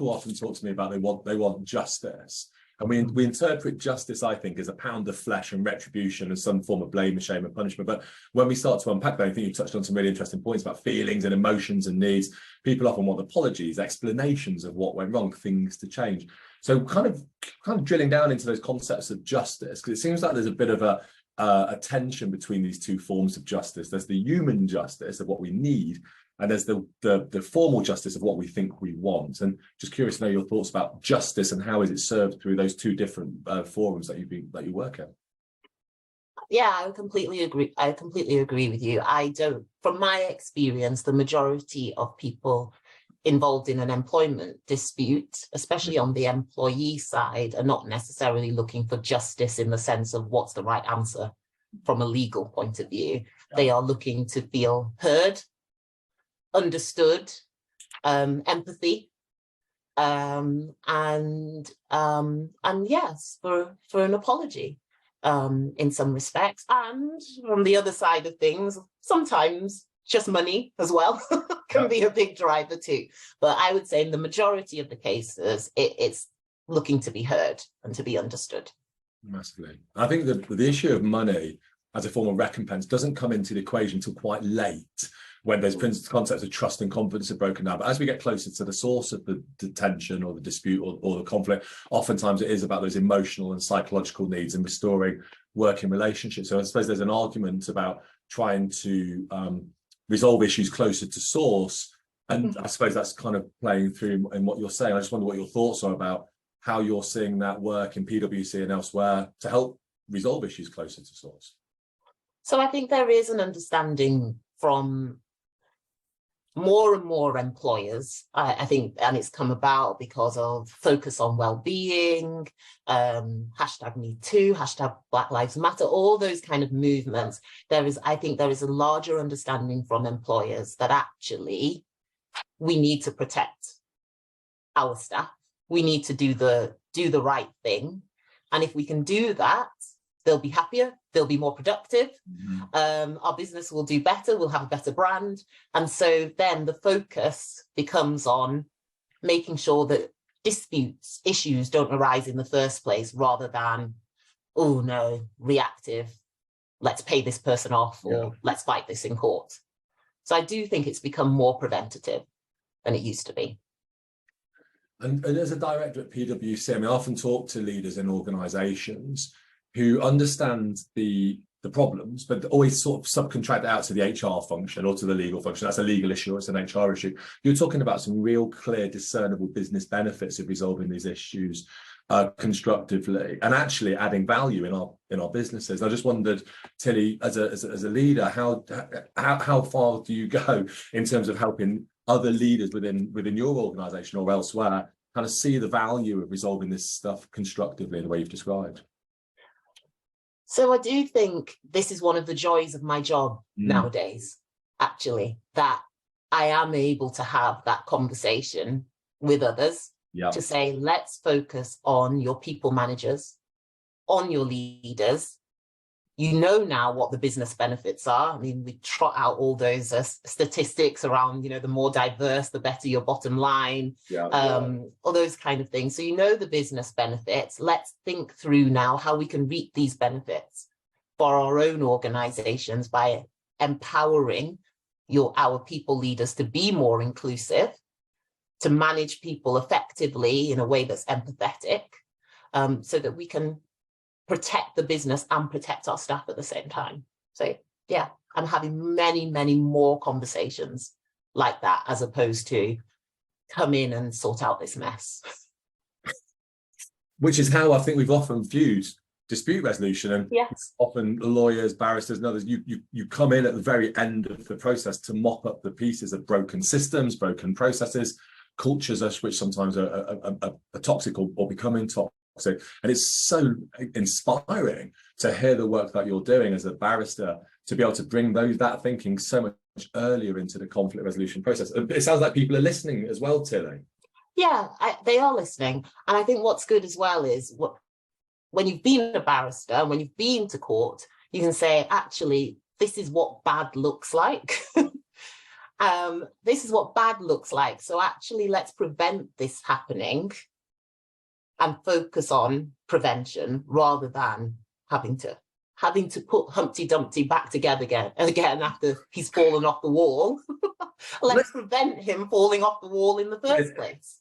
people often talk to me about they want justice. And we interpret justice, I think, as a pound of flesh and retribution and some form of blame and shame and punishment. But when we start to unpack that, I think you touched on some really interesting points about feelings and emotions and needs. People often want apologies, explanations of what went wrong, things to change. So kind of drilling down into those concepts of justice, because it seems like there's a bit of a tension between these two forms of justice. There's the human justice of what we need, and there's the formal justice of what we think we want. And just curious to know your thoughts about justice and how is it served through those two different forums that you work in. Yeah, I completely agree. I completely agree with you. From my experience, the majority of people involved in an employment dispute, especially on the employee side, are not necessarily looking for justice in the sense of what's the right answer from a legal point of view. Yeah. They are looking to feel heard, understood, empathy, and yes, for an apology in some respects. And from the other side of things, sometimes just money as well can be a big driver too. But I would say in the majority of the cases, it's looking to be heard and to be understood. Massively. I think that the issue of money as a form of recompense doesn't come into the equation until quite late, when those concepts of trust and confidence are broken down. But as we get closer to the source of the tension or the dispute or the conflict, oftentimes it is about those emotional and psychological needs and restoring working relationships. So I suppose there's an argument about trying to resolve issues closer to source. And I suppose that's kind of playing through in what you're saying. I just wonder what your thoughts are about how you're seeing that work in PwC and elsewhere to help resolve issues closer to source. So I think there is an understanding from more and more employers, I think, and it's come about because of focus on well-being, #MeToo, #Black Lives Matter, all those kind of movements. I think there is a larger understanding from employers that actually we need to protect our staff. We need to do the right thing. And if we can do that, they'll be happier, they'll be more productive, our business will do better, we'll have a better brand. And so then the focus becomes on making sure that disputes, issues don't arise in the first place, rather than, oh no, reactive, let's pay this person off, or let's fight this in court. So I do think it's become more preventative than it used to be. And as a director at PwC, I often talk to leaders in organizations who understand the problems, but always sort of subcontract out to the HR function or to the legal function. That's a legal issue, or it's an HR issue. You're talking about some real clear, discernible business benefits of resolving these issues constructively and actually adding value in our businesses. I just wondered, Tilly, as a leader, how far do you go in terms of helping other leaders within your organization or elsewhere kind of see the value of resolving this stuff constructively in the way you've described? So I do think this is one of the joys of my job nowadays, actually, that I am able to have that conversation with others to say, let's focus on your people managers, on your leaders. You know now what the business benefits are. I mean, we trot out all those statistics around, the more diverse, the better your bottom line, all those kind of things. So you know the business benefits. Let's think through now how we can reap these benefits for our own organizations by empowering our people leaders to be more inclusive, to manage people effectively in a way that's empathetic, so that we can protect the business and protect our staff at the same time. So yeah, I'm having many, many more conversations like that, as opposed to come in and sort out this mess. Which is how I think we've often viewed dispute resolution, and often lawyers, barristers and others, you come in at the very end of the process to mop up the pieces of broken systems, broken processes, cultures which sometimes are toxic or becoming toxic. And it's so inspiring to hear the work that you're doing as a barrister, to be able to bring that thinking so much earlier into the conflict resolution process. It sounds like people are listening as well, Tilly. Yeah, they are listening. And I think what's good as well is when you've been a barrister, when you've been to court, you can say, actually, this is what bad looks like. This is what bad looks like. So actually, let's prevent this happening and focus on prevention rather than having to put Humpty Dumpty back together again after he's fallen off the wall. Let's prevent him falling off the wall in the first place.